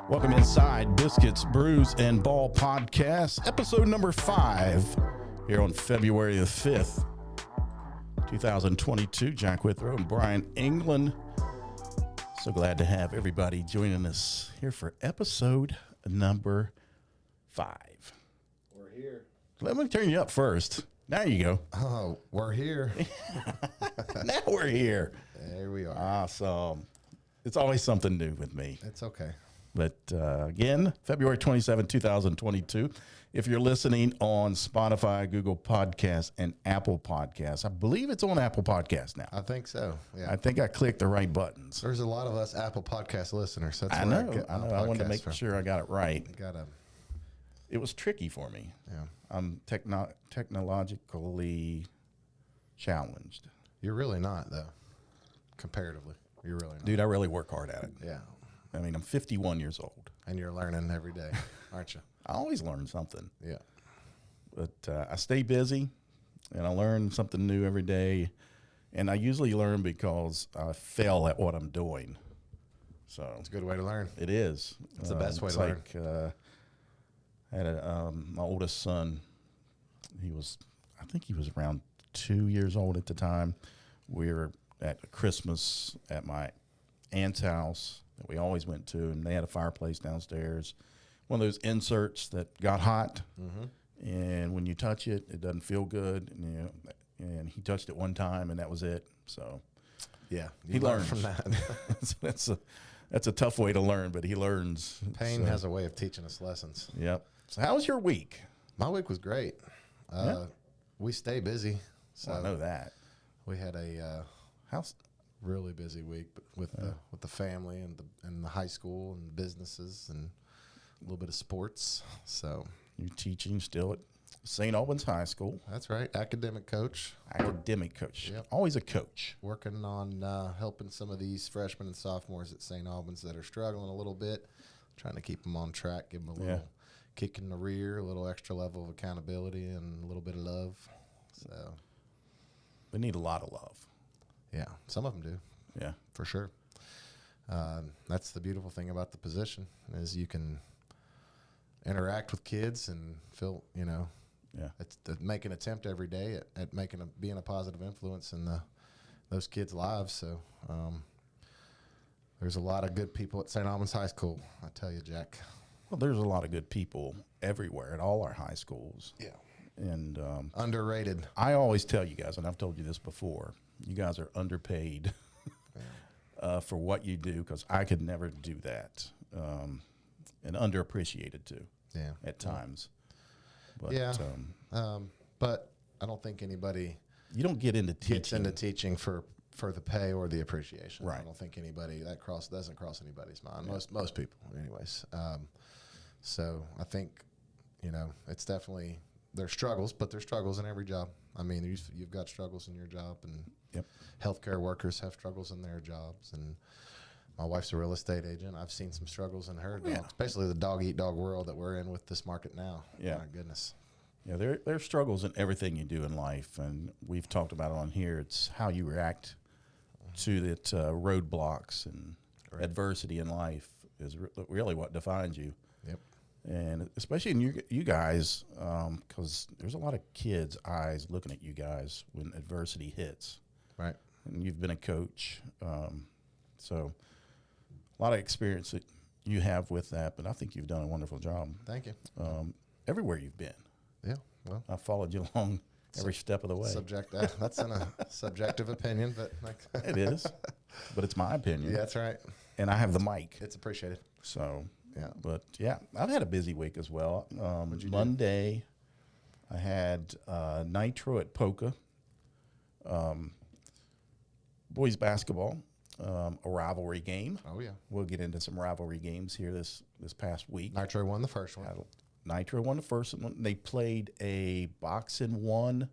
Welcome inside Biscuits, Brews, and Ball podcast, episode number 5, here on February the 5th, 2022. Jack Withrow and Bryan England. So glad to have everybody joining us here for episode number 5. We're here. Let me turn you up first. There you go. Oh, we're here. Now we're here. There we are. Awesome. It's always something new with me. It's okay. But again, February 27, 2022. If you're listening on Spotify, Google Podcasts, and Apple Podcasts, I believe it's on Apple Podcasts now. I think so. Yeah. I think I clicked the right buttons. There's a lot of us Apple Podcast listeners. That's I where know. get I my know. I wanted to podcast make from. sure I got it right. Gotta. It was tricky for me. Yeah. I'm technologically challenged. You're really not though. Comparatively, you're really not. Dude, I really work hard at it. Yeah. I mean, I'm 51 years old. And you're learning every day, aren't you? I always learn something. Yeah. But I stay busy, and I learn something new every day. And I usually learn because I fail at what I'm doing. So It's a good way to learn. it is. It's the best way it's to learn. I had my oldest son. I think he was around 2 years old at the time. We were at Christmas at my aunt's house that we always went to, and they had a fireplace downstairs. One of those inserts that got hot, and when you touch it, it doesn't feel good. And, you know, and he touched it one time, and that was it. So Yeah. he learned from that. So that's a tough way to learn, but he learns. Pain So, has a way of teaching us lessons. Yep. So how was your week? My week was great. We stay busy. So I know that. we had a How's really busy week with the family and the high school and businesses and a little bit of sports. So you teaching still at St. Albans High School? that's right, academic coach, Academic coach. Yep. Always a coach. working on helping some of these freshmen and sophomores at St. Albans that are struggling a little bit, trying to keep them on track, give them a little kick in the rear, a little extra level of accountability, and a little bit of love. So We need a lot of love. yeah, some of them do. Yeah. For sure. That's the beautiful thing about the position is you can interact with kids and feel, Yeah. it's to make an attempt every day at being a positive influence in those kids' lives. So there's a lot of good people at St. Albans High School, I tell you, Jack. Well, there's a lot of good people everywhere at all our high schools. Yeah. And Underrated. I always tell you guys, and I've told you this before, you guys are underpaid for what you do, because I could never do that, and underappreciated too Yeah. at times. But, Yeah. But I don't think anybody you don't get into teaching. gets into teaching for the pay or the appreciation. Right. I don't think anybody doesn't cross anybody's mind. Most people, anyways. So I think it's definitely there's struggles, but there's struggles in every job. I mean, you've got struggles in your job, and Yep. healthcare workers have struggles in their jobs. And my wife's a real estate agent. I've seen some struggles in her job, especially the dog eat dog world that we're in with this market now. Yeah. My goodness. Yeah, there are struggles in everything you do in life, and we've talked about it on here. It's how you react to that roadblocks and adversity in life is really what defines you. Yep. And especially in you guys, because there's a lot of kids' eyes looking at you guys when adversity hits. Right. And you've been a coach, so a lot of experience that you have with that. But I think you've done a wonderful job Thank you. everywhere you've been. Yeah. Well, I followed you along every step of the way. That's in a subjective opinion, but It is, but it's my opinion. yeah, that's right. And I have the mic, It's appreciated. so. Yeah. But yeah, I've had a busy week as well. Monday, I had Nitro at Polka, boys basketball, a rivalry game. Oh yeah. We'll get into some rivalry games here this past week. Nitro won the first one. Nitro won the first one. They played a boxing one,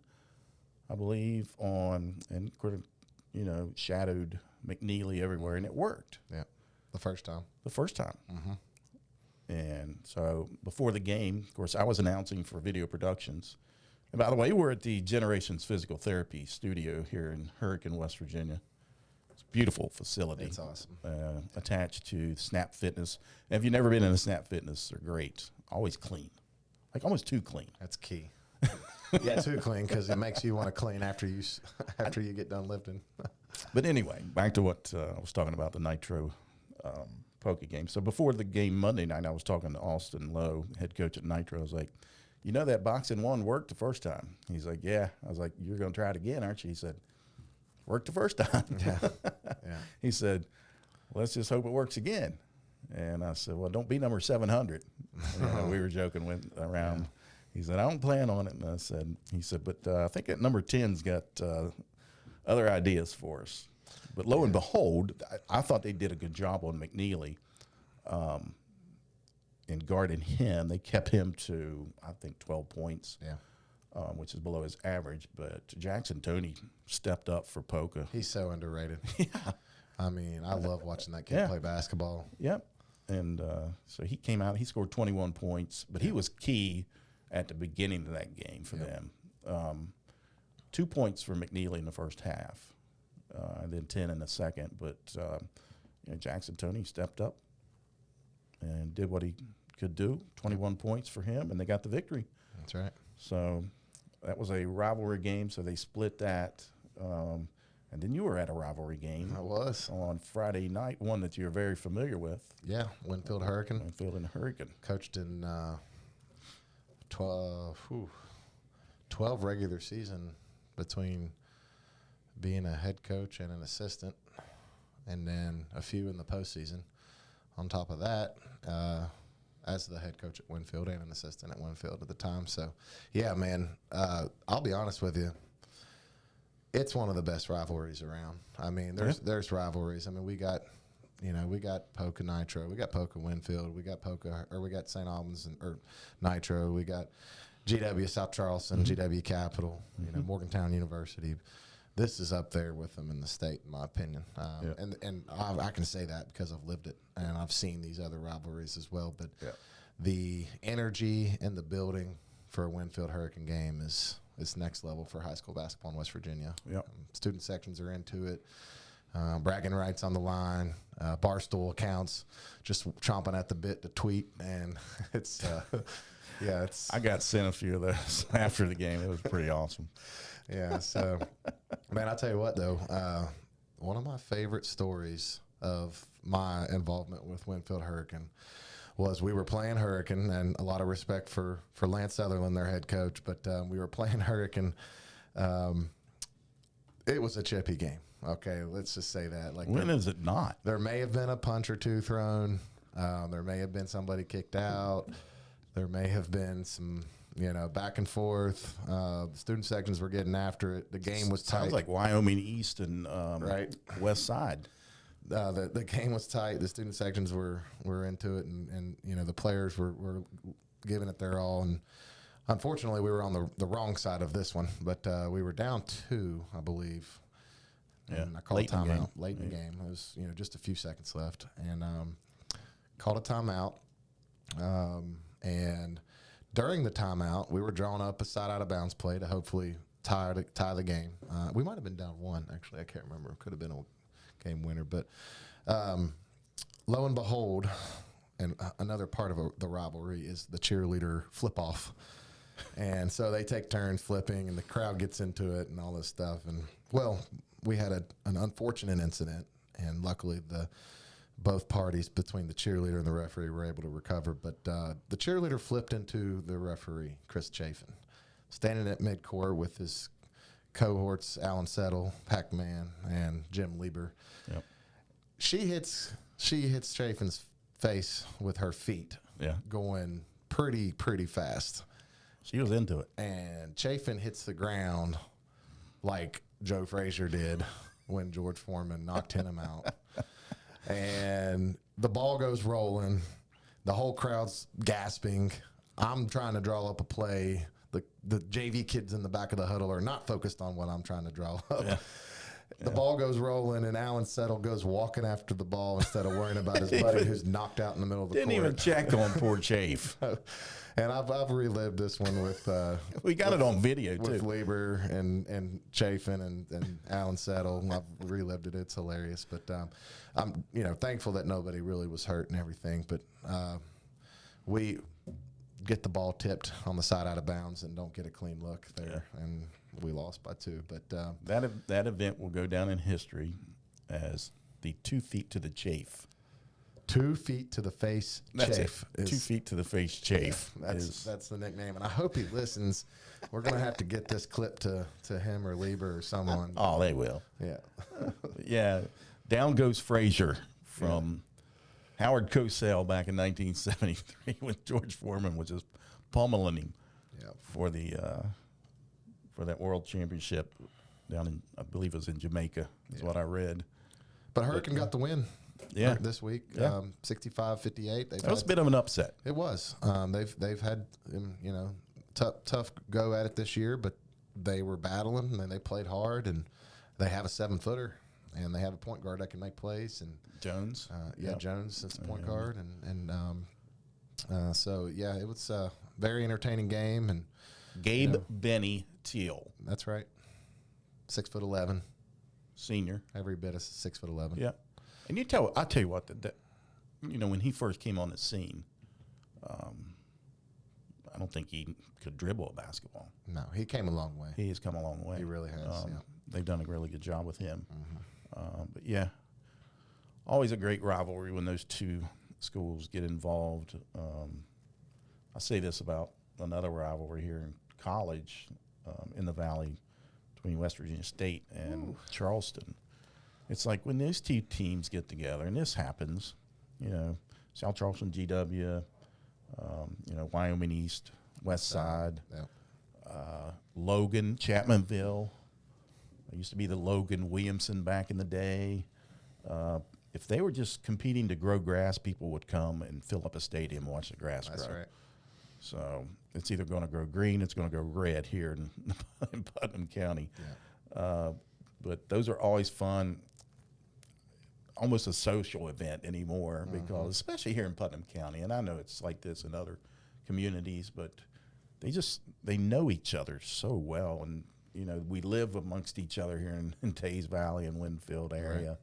I believe, and shadowed McNeely everywhere, and it worked. Yeah. The first time. The first time. And so before the game, of course, I was announcing for video productions. And by the way, we're at the Generations Physical Therapy studio here in Hurricane, West Virginia. It's beautiful facility. It's awesome. Attached to Snap Fitness. And if you've never been in a Snap Fitness, they're great. Always clean. Like almost too clean. That's key. Yeah, too clean because it makes you want to clean after you get done lifting. But anyway, back to what I was talking about, the Nitro poker game. So before the game Monday night, I was talking to Austin Lowe, head coach at Nitro. I was like, you know that boxing one worked the first time? He's like, yeah. I was like, you're going to try it again, aren't you? He said, worked the first time. Yeah. Yeah. He said, let's just hope it works again. And I said, well, don't be number 700. We were joking around. Yeah. He said, I don't plan on it. And he said, but I think that number 10's got other ideas for us. But lo and behold, I thought they did a good job on McNeely in guarding him. They kept him to, I think, 12 points, which is below his average. But Jackson Toney stepped up for Polka. He's so underrated. Yeah. I mean, I love watching that kid play basketball. Yep. And so he came out. He scored 21 points, but he was key at the beginning of that game for them. 2 points for McNeely in the first half, and then 10 in the second. But Jackson Toney stepped up and did what he could do. 21 points for him, and they got the victory. That's right. So that was a rivalry game. So they split that. And then you were at a rivalry game. I was. On Friday night, one that you're very familiar with. Yeah, Winfield Hurricane. Winfield and Hurricane. Coached in 12 regular season between being a head coach and an assistant, and then a few in the postseason. On top of that, as the head coach at Winfield and an assistant at Winfield at the time. So, yeah, man, I'll be honest with you. It's one of the best rivalries around. I mean, there's rivalries. I mean, we got Polka Nitro, we got Polka Winfield, we got St. Albans or Nitro, we got GW South Charleston, GW Capital, Morgantown University. This is up there with them in the state, in my opinion. And I can say that because I've lived it and I've seen these other rivalries as well. But the energy in the building for a Winfield Hurricane game is next level for high school basketball in West Virginia. Student sections are into it. Bragging rights on the line, barstool accounts, just chomping at the bit to tweet, and it's I got sent a few of those after the game. It was pretty awesome. Yeah, so man, I'll tell you what though, one of my favorite stories of my involvement with Winfield Hurricane was we were playing Hurricane, and a lot of respect for Lance Sutherland, their head coach, but we were playing Hurricane. It was a chippy game. Okay, let's just say that. Like, when is it not? There may have been a punch or two thrown. There may have been somebody kicked out. There may have been some, back and forth. The student sections were getting after it. The game was tight. Sounds like Wyoming East and West Side. The game was tight. The student sections were into it, and the players were giving it their all. And unfortunately, we were on the wrong side of this one. But we were down 2, I believe. And I called a timeout late in the game. It was just a few seconds left, and called a timeout. And during the timeout, we were drawing up a side out of bounds play to hopefully tie the game. We might have been down 1, actually. I can't remember. It could have been a game winner, but lo and behold, and another part of the rivalry is the cheerleader flip off. And so they take turns flipping, and the crowd gets into it and all this stuff. And well, we had an unfortunate incident, and luckily both parties between the cheerleader and the referee were able to recover. But the cheerleader flipped into the referee, Chris Chafin, standing at midcourt with his cohorts, Alan Settle, Pac-Man, and Jim Lieber. Yep. She hits Chafin's face with her feet, going pretty fast. She was into it. And Chafin hits the ground like Joe Frazier did when George Foreman knocked him out. And the ball goes rolling. The whole crowd's gasping. I'm trying to draw up a play. The JV kids in the back of the huddle are not focused on what I'm trying to draw up. Yeah. The ball goes rolling, and Alan Settle goes walking after the ball instead of worrying about his buddy who's knocked out in the middle of the Didn't court. even check on poor Chaf. And I've relived this one with We got it on video with too. Lieber and Chafin and Alan Settle. I've relived it. It's hilarious. But I'm thankful that nobody really was hurt and everything. But we get the ball tipped on the side out of bounds and don't get a clean look there, and we lost by 2. But That event will go down in history as the 2 feet to the chafe. 2 feet to the face. That's Chaf it. 2 feet to the face chafe. That's the nickname, and I hope he listens. We're gonna have to get this clip to him or Lieber or someone. Oh, they will. Yeah. Yeah. Down goes Frazier from Howard Cosell back in 1973 when George Foreman was just pummeling him for that world championship down in, I believe it was in Jamaica, is what I read. But Hurricane got the win. Yeah. This week, Yeah. 65-58. That was a bit of an upset. It was. They've had tough go at it this year, but they were battling and they played hard, and they have a 7-footer, and they have a point guard that can make plays. And Jones. Jones is the point guard, so it was a very entertaining game. And Gabe Benny Teal. That's right, 6'11", senior. every bit of 6'11". Yeah. And I tell you what, that when he first came on the scene, I don't think he could dribble a basketball. No, he came a long way. He has come a long way. He really has. They've done a really good job with him. But yeah, always a great rivalry when those two schools get involved. I say this about another rivalry here in college in the Valley between West Virginia State and Charleston. It's like when those two teams get together, and this happens, South Charleston, GW, Wyoming East, West Side, Logan, Chapmanville. It used to be the Logan Williamson back in the day. If they were just competing to grow grass, people would come and fill up a stadium and watch the grass grow. That's right. So it's either going to grow green, it's going to go red here in Putnam County. Yeah. But those are always fun. Almost a social event anymore because, especially here in Putnam County, and I know it's like this in other communities, but they know each other so well, and we live amongst each other here in Tays Valley and Winfield area, right.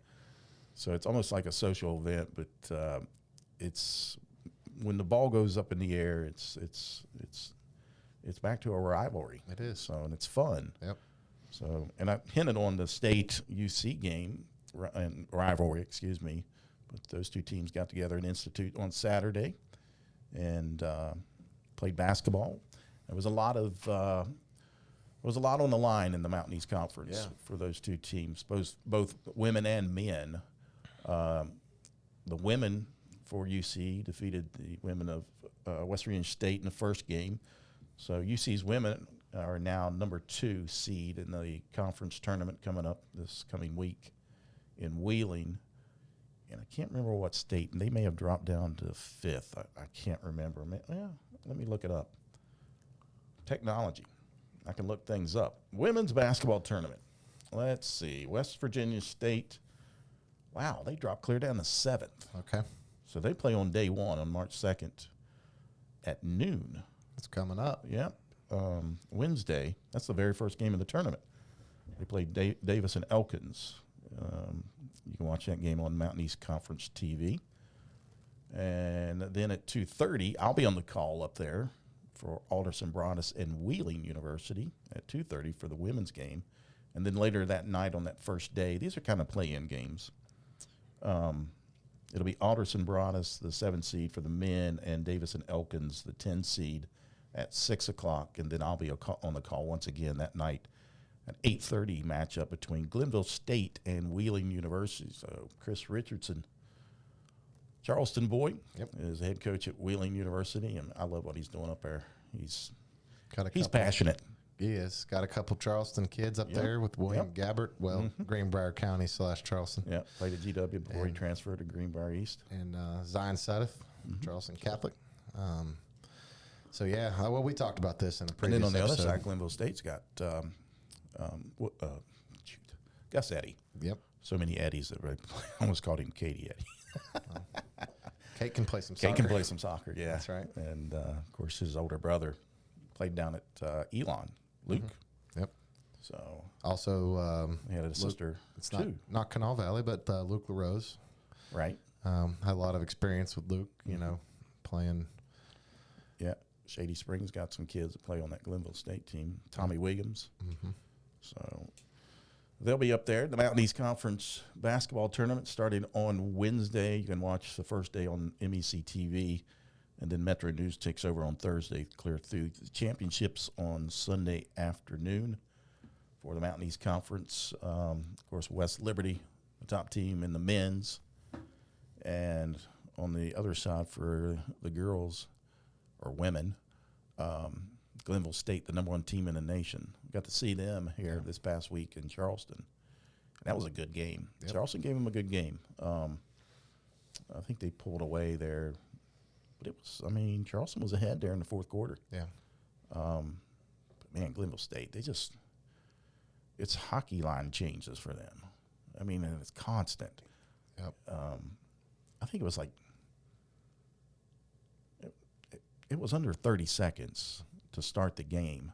So it's almost like a social event. But it's when the ball goes up in the air, it's back to a rivalry. It is. So, and it's fun. Yep. So, and I hinted on the state UC game. And rivalry, excuse me, but those two teams got together in Institute on Saturday and played basketball. There was a lot on the line in the Mountain East Conference for those two teams, both women and men. The women for UC defeated the women of West Virginia State in the first game, so UC's women are now number 2 seed in the conference tournament coming up this coming week in Wheeling, and I can't remember what state. And they may have dropped down to 5th. I can't remember. Let me look it up. Technology. I can look things up. Women's basketball tournament. Let's see. West Virginia State. Wow, they dropped clear down to 7th. Okay. So they play on day 1 on March 2nd at noon. It's coming up. Yeah. Wednesday. That's the very first game of the tournament. They played Davis and Elkins. You can watch that game on Mountain East Conference TV. And then at 2:30, I'll be on the call up there for Alderson Broadus and Wheeling University at 2:30 for the women's game. And then later that night on that first day, these are kind of play-in games. It'll be Alderson Broadus, the 7 seed for the men, and Davis and Elkins, the 10 seed at 6 o'clock. And then I'll be on the call once again that night. An 8:30 matchup between Glenville State and Wheeling University. So Chris Richardson, Charleston boy, is head coach at Wheeling University, and I love what he's doing up there. He's passionate. He is. Got a couple Charleston kids up there with William Gabbert. Well, Greenbrier County / Charleston. Yeah, played at GW before he transferred to Greenbrier East. And Zion Sudeth, Charleston Catholic. So, well, we talked about this in a previous episode. And then on the other side, Glenville State's got Gus Eddy. Yep. So many Eddies that I almost called him Katie Eddy. Kate can play some soccer. Kate can play some soccer, yeah. That's right. And, of course, his older brother played down at Elon, Luke. Yep. So Also, he had a sister, it's too. not Kanawha Valley, but Luke LaRose. Right. Had a lot of experience with Luke, you know, playing. Yeah. Shady Springs got some kids that play on that Glenville State team. Tommy Williams. So they'll be up there. The Mountain East Conference basketball tournament starting on Wednesday. You can watch the first day on MEC TV, and then Metro News takes over on Thursday, clear through. The championships on Sunday afternoon for the Mountain East Conference. Of course, West Liberty, the top team in the men's. And on the other side for the girls, or women, Glenville State, the number 1 team in the nation. We got to see them here this past week in Charleston. And that was a good game. Yep. Charleston gave them a good game. I think they pulled away there. But it was, I mean, Charleston was ahead there in the fourth quarter. Yeah. But, man, Glenville State, it's hockey line changes for them. I mean, and it's constant. Yep. I think it was like, it was under 30 seconds to start the game,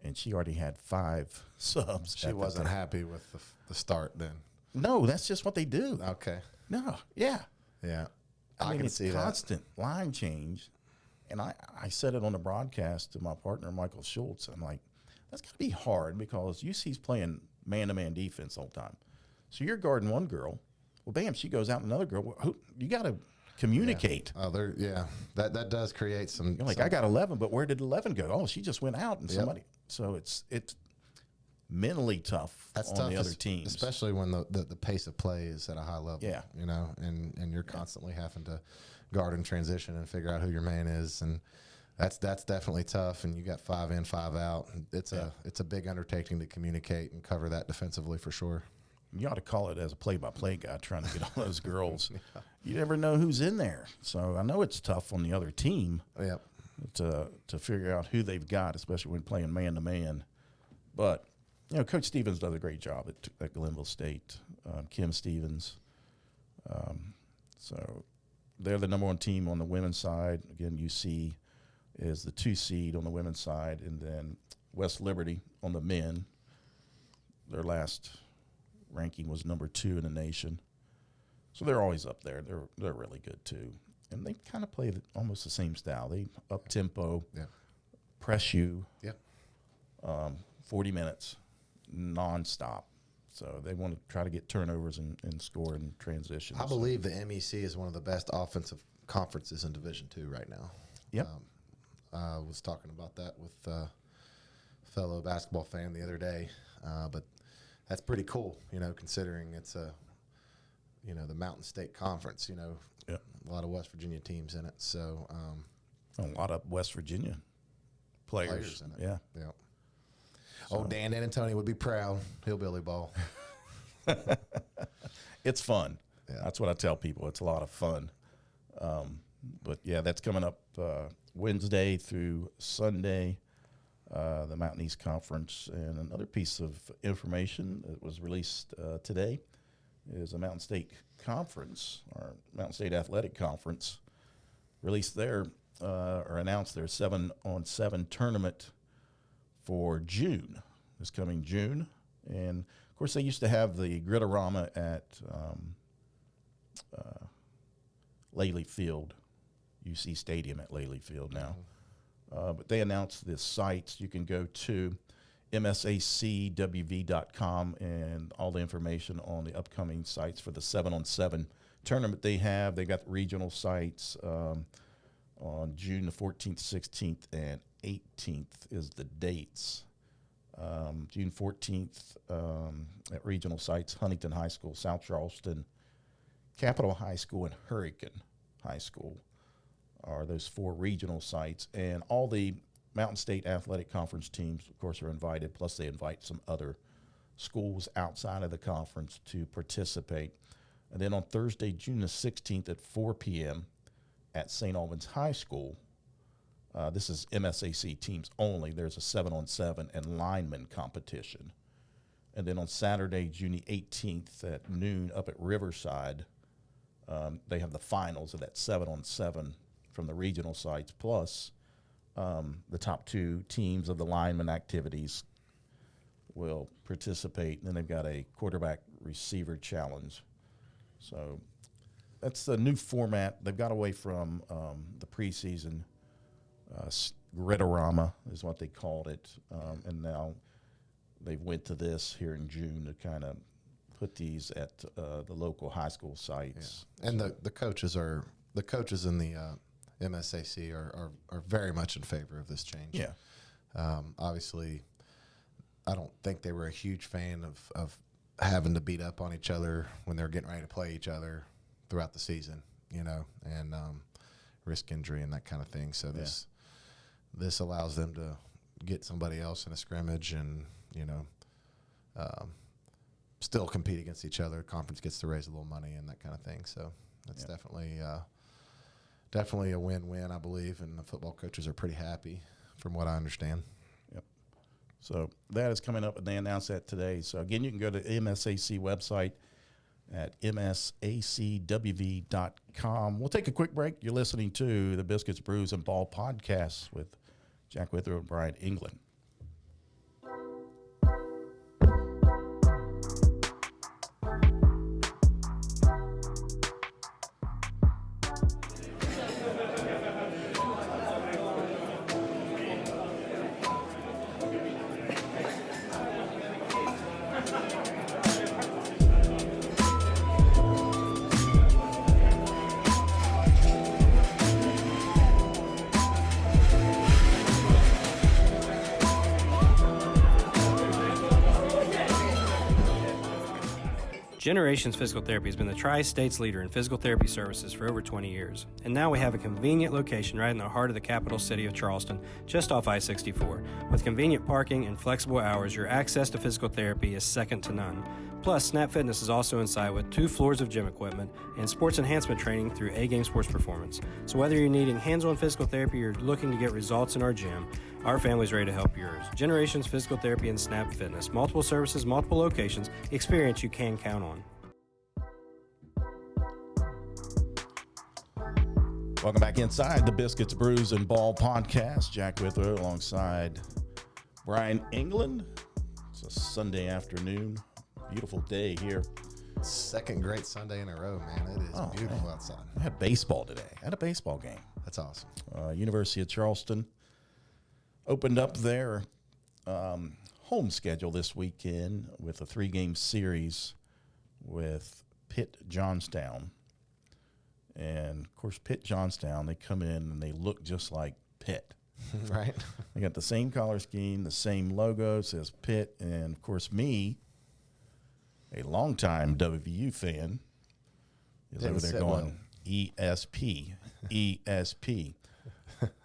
and she already had 5 subs. She wasn't happy with the start then. No, that's just what they do. Okay. No, yeah. Yeah. I mean, can see constant line change. And I said it on the broadcast to my partner, Michael Schultz. I'm like, that's got to be hard because UC's playing man-to-man defense all the time. So you're guarding one girl. Well, bam, she goes out and another girl. You got to communicate. Yeah. Oh, that does create some. You're like, I got 11, but where did 11 go? Oh, she just went out, and somebody. So it's mentally tough on the other teams, especially when the pace of play is at a high level. Yeah, you know, and you're constantly having to guard and transition and figure out who your man is, and that's definitely tough. And you got 5 in, 5 out. It's a big undertaking to communicate and cover that defensively for sure. You ought to call it as a play-by-play guy trying to get all those girls. You never know who's in there. So I know it's tough on the other team to figure out who they've got, especially when playing man-to-man. But, you know, Coach Stevens does a great job at Glenville State, Kim Stevens. So they're the number 1 team on the women's side. Again, UC is the 2 seed on the women's side, and then West Liberty on the men. Their last ranking was number 2 in the nation. So they're always up there. They're really good too. And they kind of play almost the same style. They up-tempo, press you, 40 minutes, nonstop. So they want to try to get turnovers and score in transition. I believe the MEC is one of the best offensive conferences in Division II right now. Yep. I was talking about that with a fellow basketball fan the other day, but that's pretty cool, you know, considering it's the Mountain State Conference, you know, a lot of West Virginia teams in it. So a lot of West Virginia players in it. Yeah. Yeah. So. Dan D'Antoni would be proud. Hillbilly ball. It's fun. Yeah. That's what I tell people. It's a lot of fun. But, yeah, that's coming up Wednesday through Sunday, the Mountain East Conference. And another piece of information that was released today is a Mountain State Conference, or Mountain State Athletic Conference, released their or announced their 7-on-7 tournament for June, this coming June. And, of course, they used to have the Gritorama at Laley Field, UC Stadium at Laley Field now. But they announced the sites. You can go to msacwv.com and all the information on the upcoming sites for the 7-on-7 tournament they have. They got regional sites on June the 14th, 16th, and 18th is the dates. June 14th at regional sites, Huntington High School, South Charleston, Capitol High School, and Hurricane High School are those 4 regional sites. And all the Mountain State Athletic Conference teams, of course, are invited, plus they invite some other schools outside of the conference to participate. And then on Thursday, June the 16th at 4 p.m. at St. Albans High School, this is MSAC teams only. There's a 7-on-7 and lineman competition. And then on Saturday, June 18th at noon up at Riverside, they have the finals of that 7-on-7 from the regional sites, plus the top 2 teams of the lineman activities will participate. And then they've got a quarterback receiver challenge. So that's the new format. They've got away from the preseason Gritorama is what they called it, and now they went to this here in June to kind of put these at the local high school sites. Yeah. And the coaches in the MSAC are very much in favor of this change. Yeah. Obviously, I don't think they were a huge fan of having to beat up on each other when they're getting ready to play each other throughout the season, and risk injury and that kind of thing. So this allows them to get somebody else in a scrimmage and, still compete against each other. Conference gets to raise a little money and that kind of thing. So that's definitely a win-win, I believe, and the football coaches are pretty happy from what I understand. Yep. So that is coming up, and they announced that today. So, again, you can go to MSAC website at msacwv.com. We'll take a quick break. You're listening to the Biscuits, Brews, and Ball podcast with Jack Withrow and Bryan England. Generations Physical Therapy has been the Tri-State's leader in physical therapy services for over 20 years. And now we have a convenient location right in the heart of the capital city of Charleston, just off I-64. With convenient parking and flexible hours, your access to physical therapy is second to none. Plus, Snap Fitness is also inside with 2 floors of gym equipment and sports enhancement training through A-Game Sports Performance. So whether you're needing hands-on physical therapy or looking to get results in our gym, our family's ready to help yours. Generations Physical Therapy and Snap Fitness. Multiple services, multiple locations. Experience you can count on. Welcome back inside the Biscuits, Brews, and Ball podcast. Jack Withrow alongside Bryan England. It's a Sunday afternoon. Beautiful day here. Second great Sunday in a row, man. It is beautiful outside. I had baseball today. I had a baseball game. That's awesome. University of Charleston opened up their home schedule this weekend with a 3-game series with Pitt Johnstown. And, of course, Pitt Johnstown, they come in and they look just like Pitt. Right. They got the same color scheme, the same logo, says Pitt. And, of course, me, a longtime WVU fan, is over there going, ESP, ESP.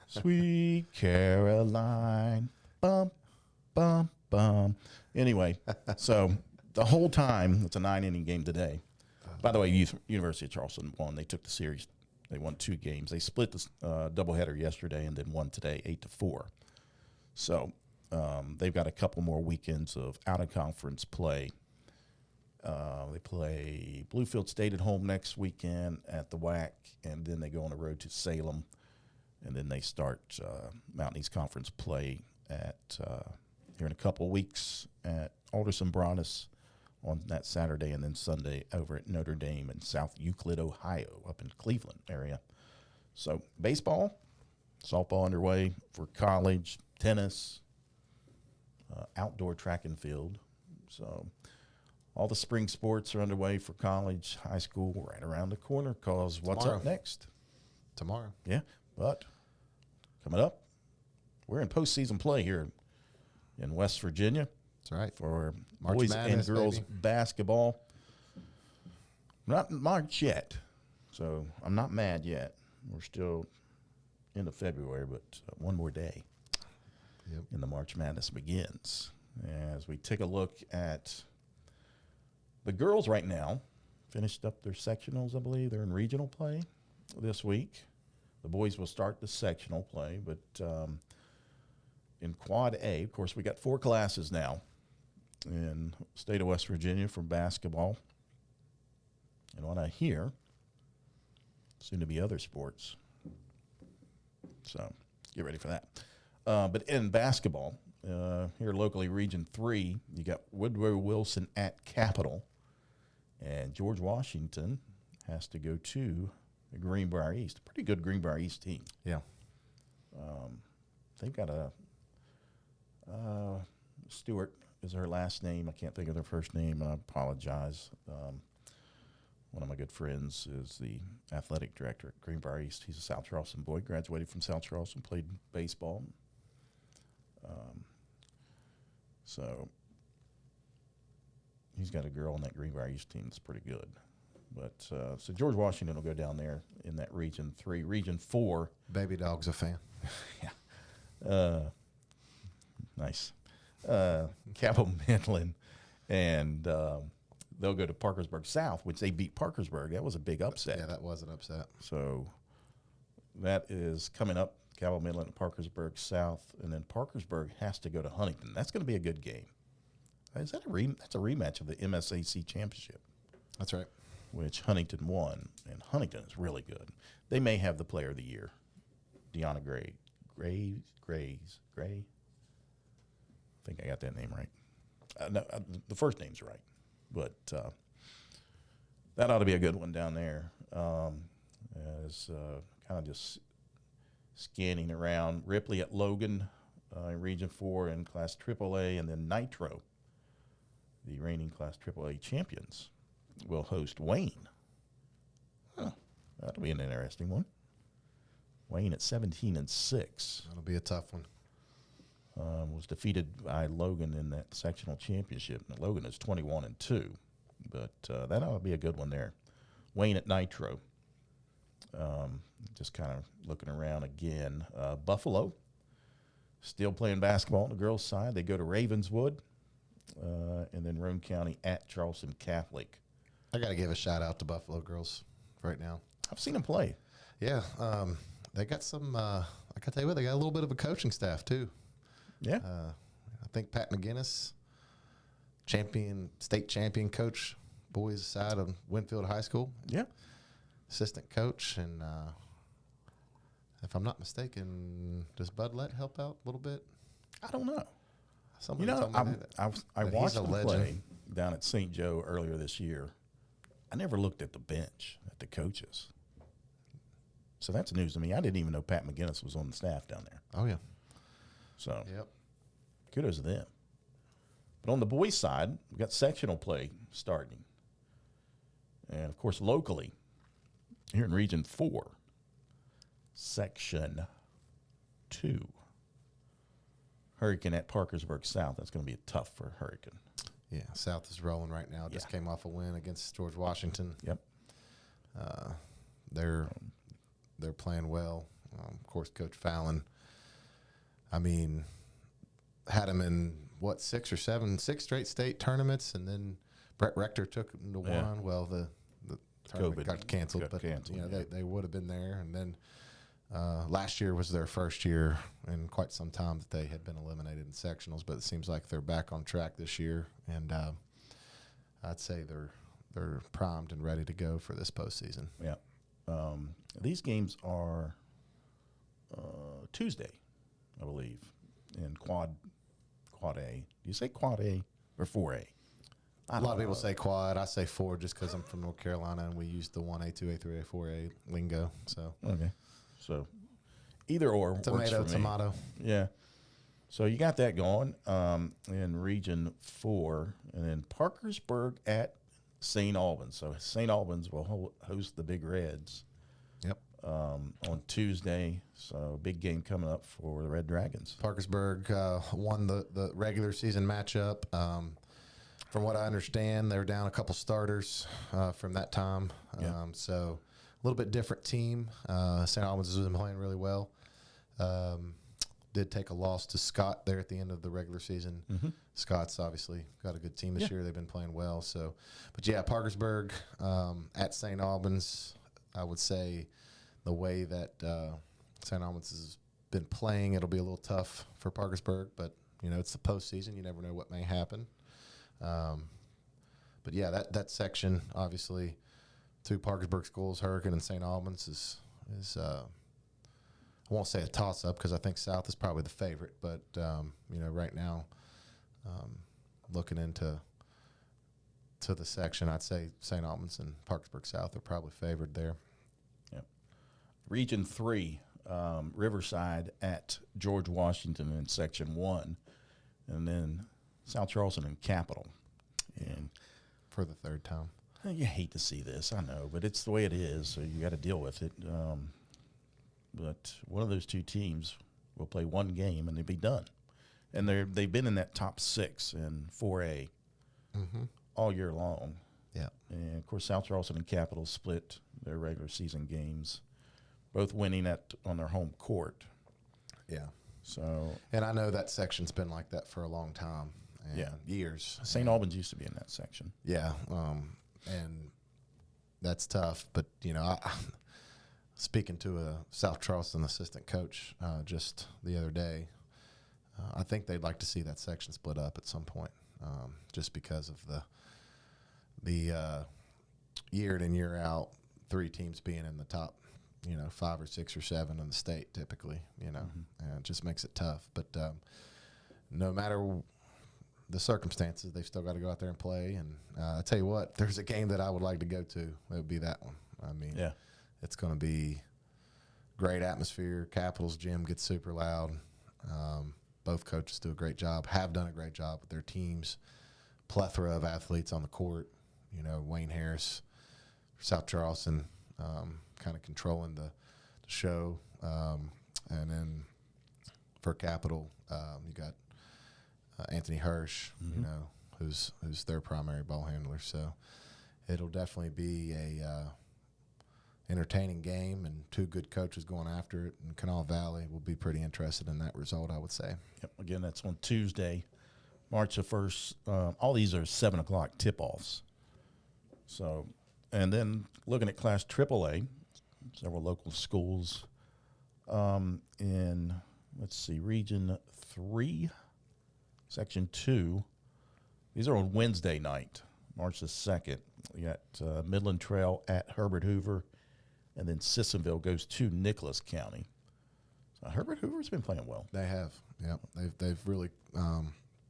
Sweet Caroline, bum, bum, bum. Anyway, so the whole time, it's a 9-inning game today. By the way, University of Charleston won. They took the series. They won 2 games. They split the doubleheader yesterday and then won today 8-4. So they've got a couple more weekends of out-of-conference play. They play Bluefield State at home next weekend at the WAC, and then they go on the road to Salem, and then they start Mountain East Conference play at here in a couple of weeks at Alderson Broadus on that Saturday, and then Sunday over at Notre Dame in South Euclid, Ohio, up in Cleveland area. So baseball, softball underway for college, tennis, outdoor track and field. So all the spring sports are underway for college, high school, right around the corner, because what's up next? Tomorrow. Yeah, but coming up, we're in postseason play here in West Virginia. That's right. For March boys Madness, and girls baby. basketball. Not in March yet, so I'm not mad yet. We're still into February, but one more day and the March Madness begins. As we take a look at the girls right now, finished up their sectionals, I believe. They're in regional play this week. The boys will start the sectional play, but in Quad A, of course, we got 4 classes now. in state of West Virginia for basketball. And what I hear, soon to be other sports. So get ready for that. But in basketball, here locally, Region 3, you got Woodrow Wilson at Capital. And George Washington has to go to the Greenbrier East. Pretty good Greenbrier East team. Yeah. They've got a Stewart is her last name. I can't think of their first name. I apologize. One of my good friends is the athletic director at Greenbrier East. He's a South Charleston boy, graduated from South Charleston, played baseball. So he's got a girl on that Greenbrier East team that's pretty good. But so George Washington will go down there in that Region 3. Region 4. Baby Dog's a fan. Yeah. Nice. Cabell Midland, and they'll go to Parkersburg South, which they beat Parkersburg. That was a big upset. Yeah, that was an upset. So that is coming up, Cabell Midland and Parkersburg South, and then Parkersburg has to go to Huntington. That's going to be a good game. Is that that's a rematch of the MSAC championship? That's right. Which Huntington won, and Huntington is really good. They may have the player of the year, Deanna Gray. Gray. I think I got that name right. No, the first name's right, but that ought to be a good one down there. As kind of just scanning around, Ripley at Logan in Region 4 in Class AAA, and then Nitro, the reigning Class AAA champions, will host Wayne. Huh, that'll be an interesting one. Wayne at 17-6. That'll be a tough one. Was defeated by Logan in that sectional championship. Now, Logan is 21-2, but that ought to be a good one there. Wayne at Nitro. Just kind of looking around again. Buffalo, still playing basketball on the girls' side. They go to Ravenswood, and then Roane County at Charleston Catholic. I got to give a shout out to Buffalo girls right now. I've seen them play. Yeah, they got some. I got to tell you what, they got a little bit of a coaching staff too. Yeah, I think Pat McGinnis, state champion coach, boys side of Winfield High School. Yeah, assistant coach, and if I'm not mistaken, does Bud Lett help out a little bit? I don't know. Somebody told me I that watched he's a them legend. play down at St. Joe earlier this year. I never looked at the bench, at the coaches. So that's news to me. I didn't even know Pat McGinnis was on the staff down there. Oh, yeah. So Yep. kudos to them. But on the boys' side, we've got sectional play starting. And, of course, locally, here in Region 4, Section 2, Hurricane at Parkersburg South. That's going to be tough for Hurricane. Yeah, South is rolling right now. Just came off a win against George Washington. Yep. They're playing well. Of course, Coach Fallon, I mean, had them in, six straight state tournaments, and then Brett Rector took them to one. Well, the tournament got canceled, but they would have been there. And then last year was their first year in quite some time that they had been eliminated in sectionals, but it seems like they're back on track this year, and I'd say they're primed and ready to go for this postseason. Yeah. These games are Tuesday, I believe, in Quad A. Do you say Quad A or 4A? A lot of people say quad. I say 4 just because I'm from North Carolina and we use the 1A, 2A, 3A, 4A lingo. So okay. So either or works for me. Tomato. Yeah. So you got that going in Region 4, and then Parkersburg at St. Albans. So St. Albans will host the Big Reds. Yep. On Tuesday. So big game coming up for the Red Dragons. Parkersburg won the regular season matchup. From what I understand, they were down a couple starters from that time. So a little bit different team. St. Albans has been playing really well. Did take a loss to Scott there at the end of the regular season. Mm-hmm. Scott's obviously got a good team this year. They've been playing well. So, but yeah, Parkersburg at St. Albans, I would say the way that St. Albans has been playing, it'll be a little tough for Parkersburg. But, you know, it's the postseason. You never know what may happen. But yeah, that section, obviously, two Parkersburg schools, Hurricane and St. Albans, is I won't say a toss-up because I think South is probably the favorite. But, right now, looking into the section, I'd say St. Albans and Parkersburg South are probably favored there. Yep. Region 3, Riverside at George Washington in Section 1, and then South Charleston and Capital. And for the third time. you hate to see this, I know, but it's the way it is, so you got to deal with it. But one of those two teams will play one game and they'll be done. And they've been in that top 6 in 4A all year long. Yeah. And, of course, South Charleston and Capital split their regular season games, both winning on their home court. Yeah. So, and I know that section's been like that for a long time. And Yeah. years. St. Albans used to be in that section. Yeah. And that's tough. But, speaking to a South Charleston assistant coach just the other day, I think they'd like to see that section split up at some point, just because of the year in and year out, 3 teams being in the top, 5 or 6 or 7 in the state typically, and it just makes it tough. But no matter the circumstances, they've still got to go out there and play. And I tell you what, there's a game that I would like to go to. It would be that one. I mean, Yeah. It's going to be great atmosphere. Capitals gym gets super loud. Both coaches do a great job, have done a great job with their teams. Plethora of athletes on the court. Wayne Harris, South Charleston, kind of controlling the show. And then for Capital, you got Anthony Hirsch, who's their primary ball handler. So it'll definitely be a entertaining game, and 2 good coaches going after it. And Kanawha Valley will be pretty interested in that result, I would say. Yep. Again, that's on Tuesday, March the 1st. All these are 7 o'clock tip-offs. So, and then looking at Class AAA, several local schools in, Region 3, Section 2. These are on Wednesday night, March the 2nd. You got Midland Trail at Herbert Hoover, and then Sissonville goes to Nicholas County. So Herbert Hoover's been playing well. They have, yeah. They've really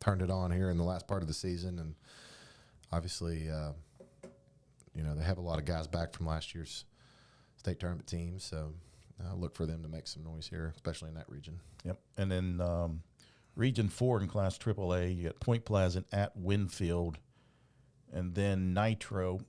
turned it on here in the last part of the season, and obviously, they have a lot of guys back from last year's state tournament teams. So look for them to make some noise here, especially in that region. Yep. And then Region 4 in Class AAA, you got Point Pleasant at Winfield, and then Nitro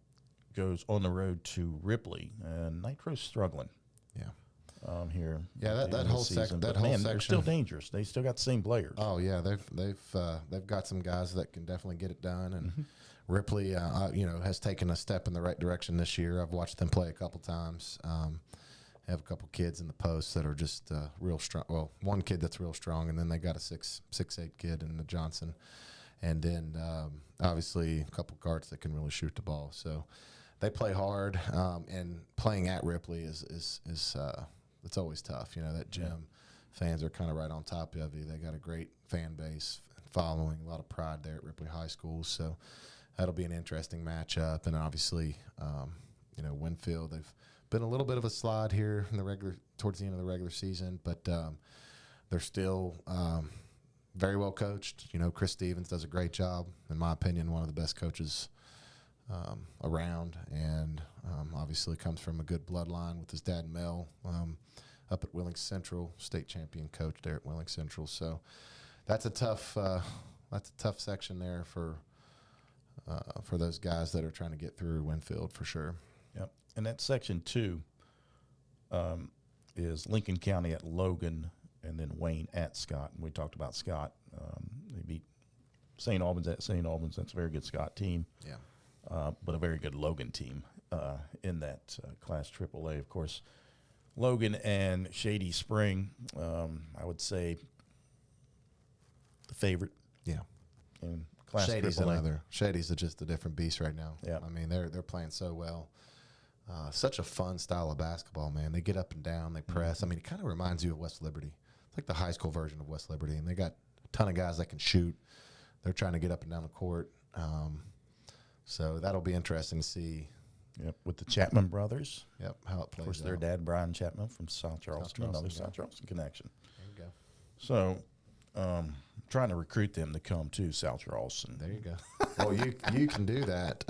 goes on the road to Ripley, and Nitro's struggling. Yeah. Here. Yeah, that whole section. That whole section. They're still dangerous. They still got the same players. Oh yeah, they've got some guys that can definitely get it done, and Ripley, has taken a step in the right direction this year. I've watched them play a couple times. Have a couple kids in the post that are just real strong. Well, one kid that's real strong, and then they got a 6'8" kid in the Johnson, and then obviously a couple guards that can really shoot the ball. So they play hard, and playing at Ripley is it's always tough. That gym fans are kind of right on top of you. They got a great fan base, following, a lot of pride there at Ripley High School. So that'll be an interesting matchup. And obviously, Winfield, they've been a little bit of a slide here towards the end of the regular season, but they're still very well coached. Chris Stevens does a great job, in my opinion, one of the best coaches around, and obviously comes from a good bloodline with his dad Mel, up at Willing Central, state champion coach there at Willing Central. So that's a tough section there for those guys that are trying to get through Winfield for sure. Yep. And that Section 2 is Lincoln County at Logan, and then Wayne at Scott. And we talked about Scott. They beat St. Albans at St. Albans. That's a very good Scott team. Yeah. But a very good Logan team in that Class AAA. Of course, Logan and Shady Spring, I would say the favorite. Yeah. In Class Shady's AAA. Shady's just a different beast right now. Yeah. I mean, they're playing so well. Such a fun style of basketball, man. They get up and down, they press. I mean, it kind of reminds you of West Liberty. It's like the high school version of West Liberty, and they got a ton of guys that can shoot. They're trying to get up and down the court. So that'll be interesting to see. Yep, with the Chapman brothers. Yep, how it plays. Of course, out. their dad, Bryan Chapman from South Charleston, another South Charleston connection. There you go. So, trying to recruit them to come to South Charleston. There you go. Well, you can do that.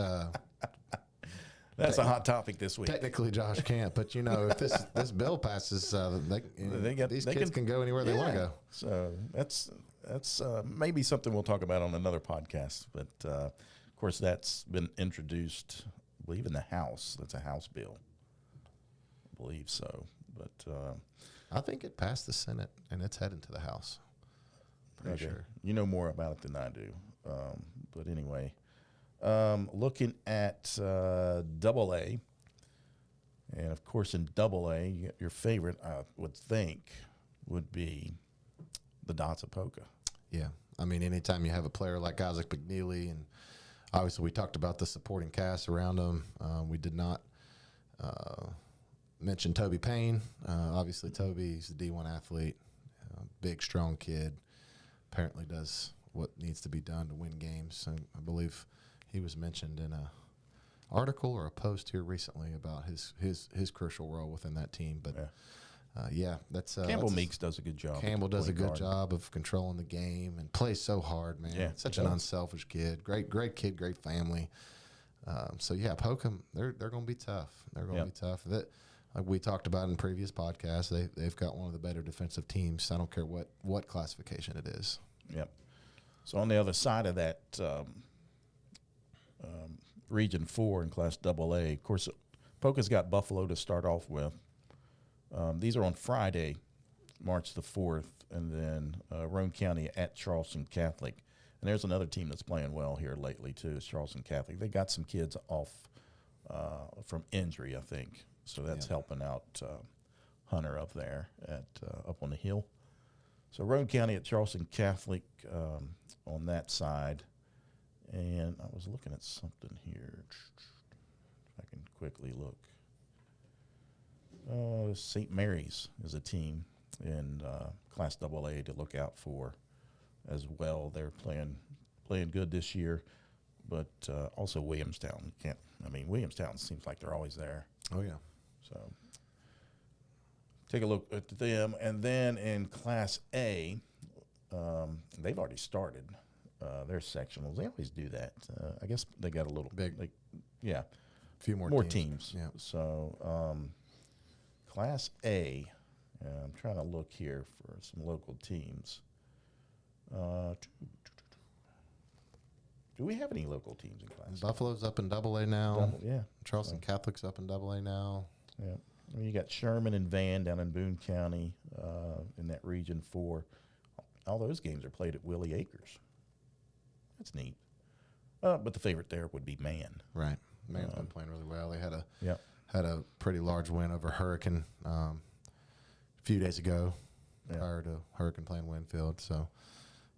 That's a hot topic this week. Technically, Josh can't, but if this bill passes, these kids can go anywhere they want to go. So that's maybe something we'll talk about on another podcast. But of course, that's been introduced, I believe, in the House. That's a House bill. I believe so. But I think it passed the Senate and it's heading to the House. Pretty sure. You know more about it than I do. But anyway. Looking at Double A, and of course in Double A, your favorite, I would think, would be the Dots of Poca. Yeah, I mean, anytime you have a player like Isaac McNeely, and obviously we talked about the supporting cast around him. We did not mention Toby Payne. Obviously, Toby's the D1 athlete, big, strong kid. Apparently does what needs to be done to win games. And I believe he was mentioned in a article or a post here recently about his crucial role within that team. But that's Campbell Meeks does a good job. Campbell does a good job of controlling the game and plays so hard, man. Yeah, such an unselfish kid. Great kid, great family. Poca, they're going to be tough. They're going to be tough. Like we talked about in previous podcasts, they've got one of the better defensive teams. I don't care what classification it is. Yep. So on the other side of that. Region 4 in Class AA. Of course, Poca's got Buffalo to start off with. These are on Friday, March the 4th, and then Roane County at Charleston Catholic. And there's another team that's playing well here lately, too, is Charleston Catholic. They got some kids off from injury, I think. So that's helping out Hunter up there up on the hill. So Roane County at Charleston Catholic on that side. And I was looking at something here. If I can quickly look. St. Mary's is a team in Class AA to look out for as well. They're playing good this year, but also Williamstown. Williamstown seems like they're always there. Oh, yeah. So take a look at them. And then in Class A, they've already started. Their sectionals. They always do that. I guess they got a little big. A few more teams. Yeah. So Class A, I'm trying to look here for some local teams. Do we have any local teams in Class Buffalo's up in AA now. Yeah. Charleston Catholic's up in AA now. Yeah. You got Sherman and Van down in Boone County in that Region 4. All those games are played at Willie Acres. That's neat. But the favorite there would be Man. Right. Man's been playing really well. They had a pretty large win over Hurricane a few days ago prior to Hurricane playing Winfield. So,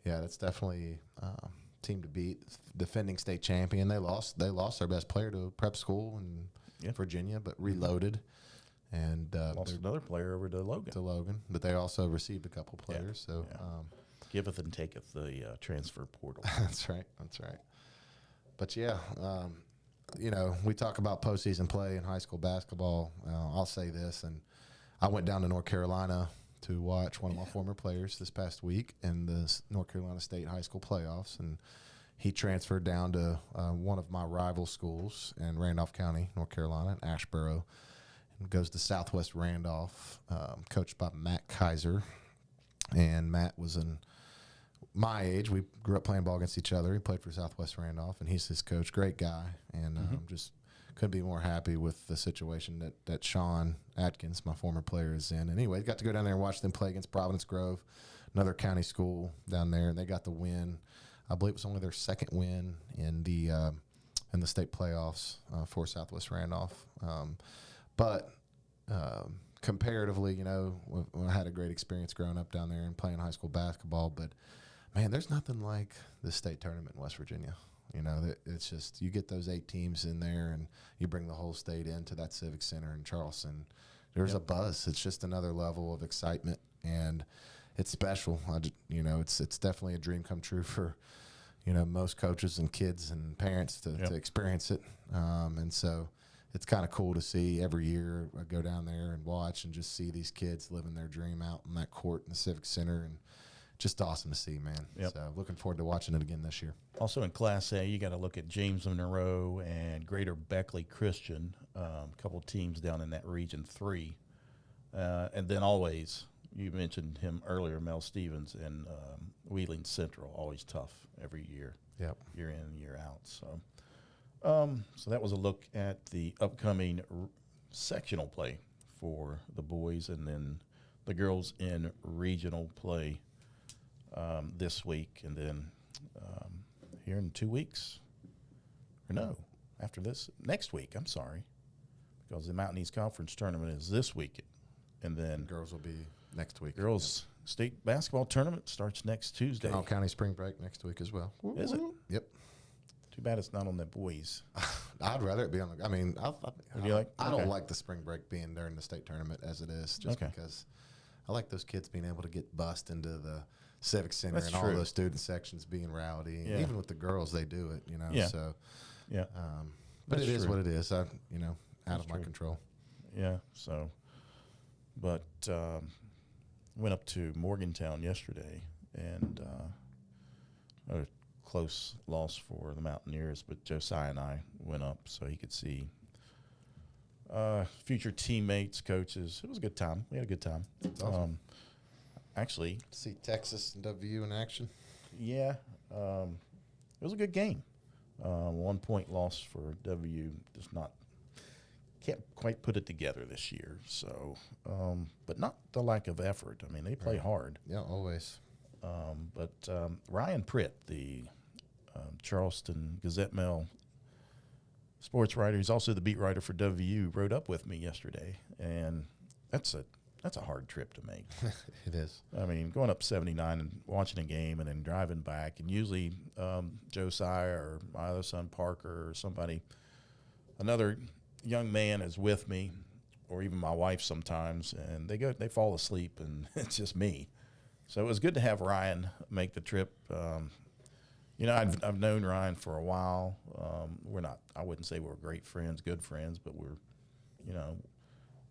that's definitely a team to beat. Defending state champion. They lost their best player to prep school in Virginia, but reloaded. And lost another player over to Logan. But they also received a couple players. So. Giveth and taketh the transfer portal. That's right. But we talk about postseason play in high school basketball. I'll say this, and I went down to North Carolina to watch one of my former players this past week in the North Carolina State high school playoffs, and he transferred down to one of my rival schools in Randolph County, North Carolina, in Asheboro, and goes to Southwest Randolph, coached by Matt Kaiser. And Matt was in my age. We grew up playing ball against each other. He played for Southwest Randolph, and he's his coach. Great guy, and just couldn't be more happy with the situation that Sean Atkins, my former player, is in. Anyway, got to go down there and watch them play against Providence Grove, another county school down there, and they got the win. I believe it was only their second win in the state playoffs for Southwest Randolph. But comparatively, when I had a great experience growing up down there and playing high school basketball, but man, there's nothing like the state tournament in West Virginia. It's just, you get those 8 teams in there and you bring the whole state into that Civic Center in Charleston. There's a buzz. It's just another level of excitement, and it's special. It's definitely a dream come true for most coaches and kids and parents to experience it. And so it's kind of cool to see every year. I go down there and watch and just see these kids living their dream out in that court in the Civic Center, and just awesome to see, man. Yep. So looking forward to watching it again this year. Also in Class A, you got to look at James Monroe and Greater Beckley Christian, a couple teams down in that Region 3. And then always, you mentioned him earlier, Mel Stevens and Wheeling Central, always tough every year, year in and year out. So that was a look at the upcoming sectional play for the boys, and then the girls in regional play this week, and then here in 2 weeks, or no, after this, next week, I'm sorry, because the Mountain East Conference tournament is this week, and then Girls will be next week. Girls state basketball tournament starts next Tuesday. Kanawha County spring break next week as well. Is it? Yep. Too bad it's not on the boys. I'd rather it be on the. I mean, Would you like? I Okay. don't like the spring break being during the state tournament as it is, just because I like those kids being able to get bussed into the Civic Center. That's and true. all those student sections being rowdy. Yeah. Even with the girls, they do it, Yeah. So, Yeah. but That's it is true. what it is. Out of my true. control. Yeah. So, but went up to Morgantown yesterday, and a close loss for the Mountaineers. But Josiah and I went up so he could see future teammates, coaches. It was a good time. We had a good time. That's awesome. Actually, See Texas and WU in action. yeah, it was a good game. 1 point loss for W. Just can't quite put it together this year. So, but not the lack of effort. I mean, they play hard. Yeah, always. But Ryan Pritt, the Charleston Gazette-Mail sports writer, he's also the beat writer for WU, rode up with me yesterday, and that's a hard trip to make. It is. I mean, going up 79 and watching a game and then driving back, and usually Josiah or my other son Parker or somebody, another young man is with me, or even my wife sometimes, and they fall asleep, and it's just me. So it was good to have Ryan make the trip. I've known Ryan for a while. We're not, I wouldn't say we're great friends, good friends, but we're,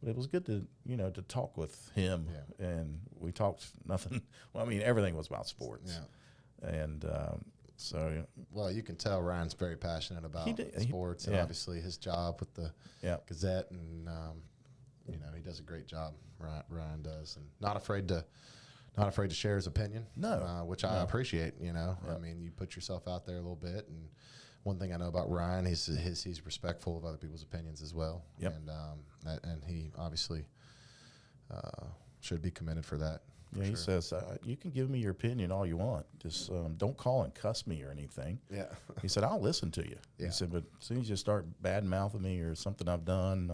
but it was good to, to talk with him. Yeah. And we talked nothing. Well, I mean, everything was about sports. Yeah. And so. Well, you can tell Ryan's very passionate about sports, and obviously his job with the Gazette, and he does a great job. Ryan does, and not afraid to share his opinion. No, which I appreciate. I mean, you put yourself out there a little bit, and one thing I know about Ryan, he's respectful of other people's opinions as well. Yep. And he obviously should be commended for that. Yeah, he says, you can give me your opinion all you want. Just don't call and cuss me or anything. Yeah. He said, I'll listen to you. Yeah. He said, but as soon as you start bad-mouthing me or something I've done,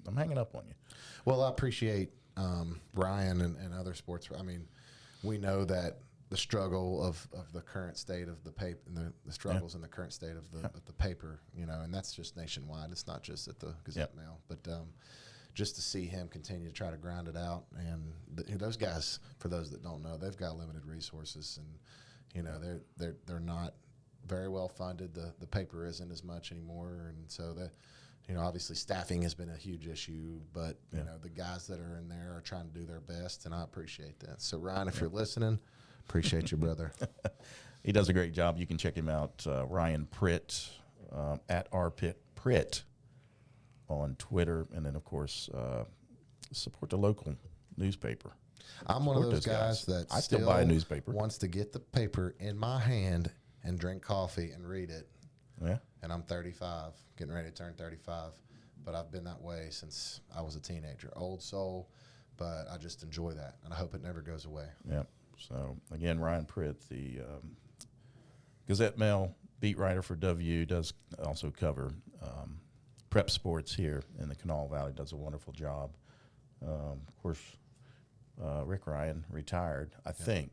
I'm hanging up on you. Well, I appreciate Ryan and other sports. I mean, we know that the struggle of the current state of the paper, and the struggles in the current state of the paper, and that's just nationwide. It's not just at the Gazette-Mail, but just to see him continue to try to grind it out. And those guys, for those that don't know, they've got limited resources, and they're not very well funded. The paper isn't as much anymore, and so that. Obviously staffing has been a huge issue, but the guys that are in there are trying to do their best, and I appreciate that. So Ryan, if you're listening, appreciate you, brother. He does a great job. You can check him out, Ryan Pritt, at rpritt on Twitter, and then of course support the local newspaper. I'm one of those guys that I still buy a newspaper. Wants to get the paper in my hand and drink coffee and read it. Yeah. And I'm 35, getting ready to turn 35. But I've been that way since I was a teenager. Old soul, but I just enjoy that, and I hope it never goes away. Yeah. So, again, Ryan Pritt, the Gazette-Mail beat writer for W, does also cover prep sports here in the Kanawha Valley, does a wonderful job. Of course, Rick Ryan retired, I think.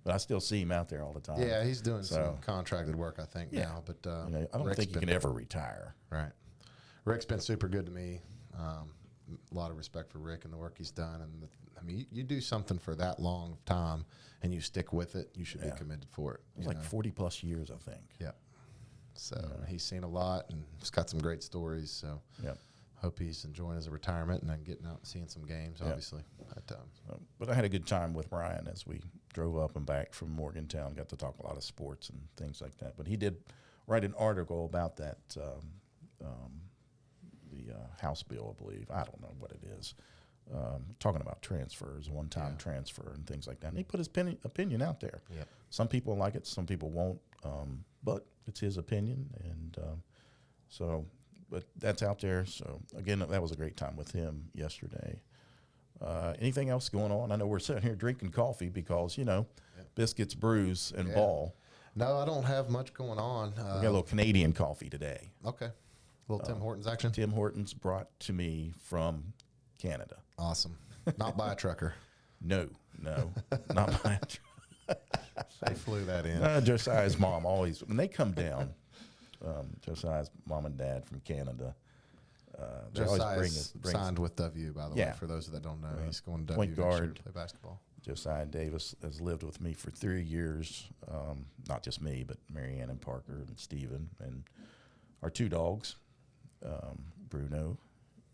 But I still see him out there all the time. Yeah, he's doing some contracted work, I think, now. But I don't think you can ever retire. Right. Rick's been super good to me. a lot of respect for Rick and the work he's done. And I mean, you do something for that long time and you stick with it, you should be committed for it. It was like 40 plus years, I think. Yeah. So he's seen a lot and he's got some great stories. So hope he's enjoying his retirement and then getting out and seeing some games, obviously. But I had a good time with Bryan as we drove up and back from Morgantown, got to talk a lot of sports and things like that. But he did write an article about that, the House bill, I believe. I don't know what it is. Talking about transfers, one-time transfer and things like that. And he put his opinion out there. Yep. Some people like it, some people won't, but it's his opinion. And but that's out there. So, again, that was a great time with him yesterday. Anything else going on? I know we're sitting here drinking coffee because, Biscuits, Brews, and Ball. No, I don't have much going on. We got a little Canadian coffee today. Okay. A little Tim Hortons action? Tim Hortons brought to me from Canada. Awesome. Not by a trucker. No, not by a trucker. They flew that in. Josiah's mom always, when they come down, Josiah's mom and dad from Canada, they Josiah's signed with WU, by the way, for those that don't know. He's going to point WU guard, next year to play basketball. Josiah Davis has lived with me for 3 years, not just me, but Marianne and Parker and Steven and our 2 dogs, Bruno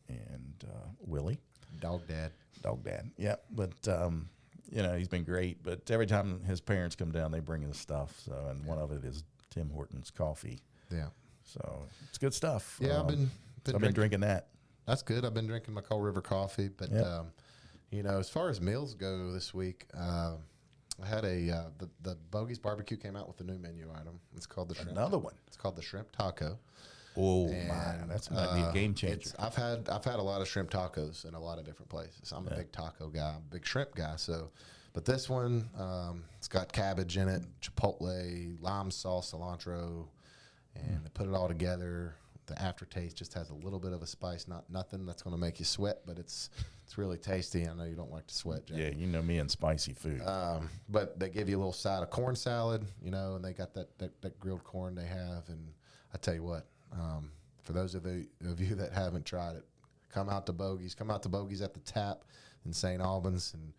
and Willie. Dog dad. Yeah, but he's been great. But every time his parents come down, they bring in stuff. So, and one of it is Tim Hortons coffee. Yeah. So it's good stuff. Yeah, I've been drinking that. That's good. I've been drinking my Coal River coffee. But as far as meals go this week, I had the Bogey's Barbecue came out with a new menu item. It's called the shrimp. Another one. It's called the shrimp taco. Oh man, that's might be a game changer. I've had a lot of shrimp tacos in a lot of different places. I'm a big taco guy, I'm a big shrimp guy. So, but this one, it's got cabbage in it, chipotle, lime sauce, cilantro, and they put it all together. The aftertaste just has a little bit of a spice, nothing that's going to make you sweat, but it's really tasty. I know you don't like to sweat, Jack. Yeah, you know me and spicy food. But they give you a little side of corn salad, and they got that grilled corn they have. And I tell you what, for those of you that haven't tried it, come out to Bogey's at the Tap in St. Albans and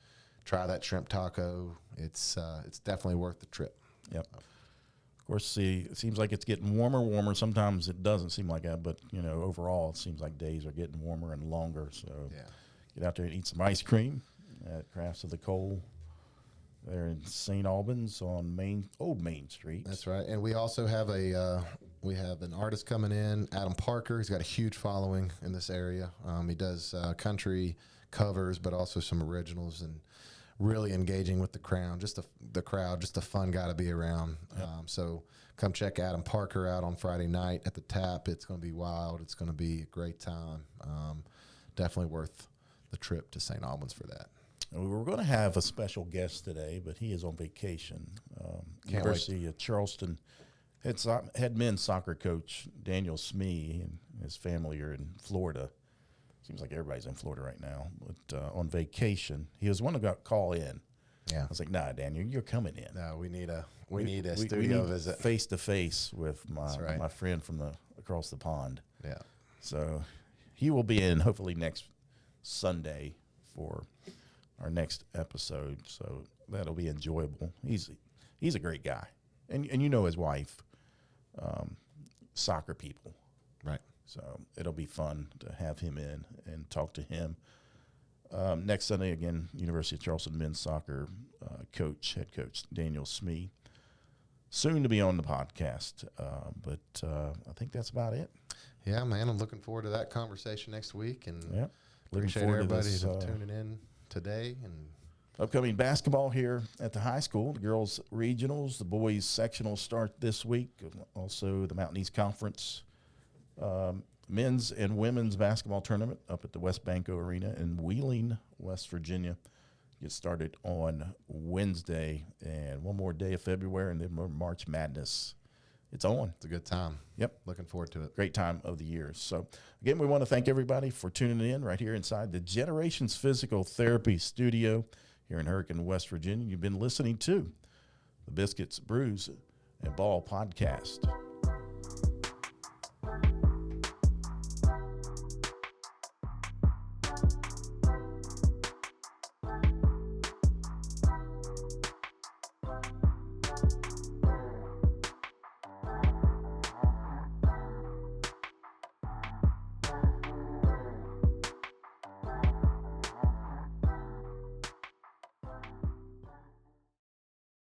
try that shrimp taco. It's definitely worth the trip. Yep. Of course, it seems like it's getting warmer. Sometimes it doesn't seem like that, but overall, it seems like days are getting warmer and longer. So get out there and eat some ice cream at Crafts of the Coal. They're in St. Albans on Old Main Street. That's right, and we also have we have an artist coming in, Adam Parker. He's got a huge following in this area. He does country covers, but also some originals, and really engaging with the crowd. Just a fun guy to be around. Yep. So come check Adam Parker out on Friday night at the Tap. It's going to be wild. It's going to be a great time. Definitely worth the trip to St. Albans for that. We were going to have a special guest today, but he is on vacation. University of Charleston head men's soccer coach Daniel Smee and his family are in Florida. Seems like everybody's in Florida right now, but on vacation. He was one who got called in. Yeah, I was like, "Nah, Daniel, you're coming in. No, we need a studio visit, face to face with my friend from across the pond." Yeah, so he will be in hopefully next Sunday for our next episode. So that'll be enjoyable. He's a great guy, and his wife, soccer people, right? So it'll be fun to have him in and talk to him. Next Sunday, again, University of Charleston men's soccer head coach Daniel Smee, soon to be on the podcast. But I think that's about it. Yeah, man, I'm looking forward to that conversation next week, and appreciate everybody tuning in today. And upcoming basketball here at the high school. The girls' regionals, the boys' sectionals start this week. Also, the Mountain East Conference men's and women's basketball tournament up at the West Banco Arena in Wheeling, West Virginia. Get started on Wednesday, and one more day of February, and then March Madness. It's on. It's a good time. Yep. Looking forward to it. Great time of the year. So, again, we want to thank everybody for tuning in right here inside the Generations Physical Therapy Studio here in Hurricane, West Virginia. You've been listening to the Biscuits, Brews, and Ball podcast.